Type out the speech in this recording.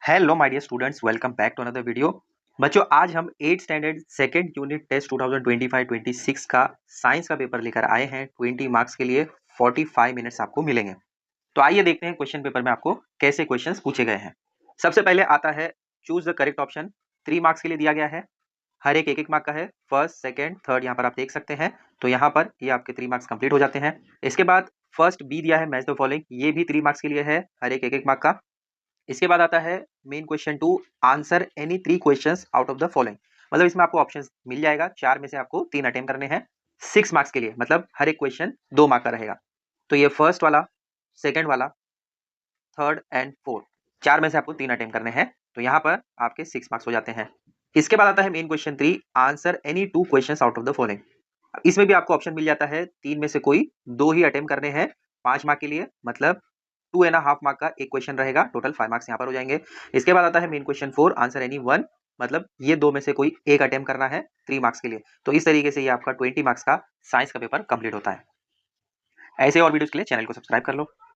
Hello my dear students, welcome back to another video. बच्चों, आज हम 8th standard second unit test 2025-26 का science का पेपर लेकर आए हैं। 20 मार्क्स के लिए 45 मिनट्स आपको मिलेंगे। तो आइए देखते हैं क्वेश्चन पेपर में आपको कैसे क्वेश्चंस पूछे गए हैं। सबसे पहले आता है choose the correct option. 3 marks के लिए दिया गया है। हर एक एक मार्क का है। फर्स्ट, सेकंड, थर्ड यहाँ पर आप देख सकते हैं। तो यहाँ पर ये आपके 3 मार्क्स कंप्लीट हो जाते हैं। इसके बाद फर्स्ट बी दिया है, मैच द फॉलोइंग, ये भी 3 मार्क्स के लिए है, हर एक एक मार्क का। इसके बाद आता है main question 2, answer any 3 questions out of the following. मतलब इसमें आपको ऑप्शंस मिल जाएगा, 4 में से आपको 3 अटेम्प्ट करने हैं 6 मार्क्स के लिए। मतलब हर एक क्वेश्चन 2 मार्क का रहेगा। तो ये फर्स्ट वाला, सेकंड वाला, थर्ड एंड फोर्थ, 4 में से आपको 3 अटेम्प्ट करने हैं। तो यहाँ पर आपके 6 मार्क्स हो जाते हैं। इसके बाद आता है main question 3, answer any 2 questions out of the following. इसमें भी आपको ऑप्शन मिल जाता है, 3 में से कोई 2 ही अटेम्प्ट करने हैं 5 मार्क के लिए। मतलब 2.5 मार्क का एक क्वेश्चन रहेगा, टोटल 5 मार्क्स यहाँ पर हो जाएंगे। इसके बाद आता है मेन क्वेश्चन 4, आंसर एनी 1। मतलब ये 2 में से कोई एक अटेम्प्ट करना है 3 मार्क्स के लिए। तो इस तरीके से ये आपका 20 मार्क्स का साइंस का पेपर कंप्लीट होता है। ऐसे और वीडियोस के लिए चैनल को सब्सक्राइब कर लो।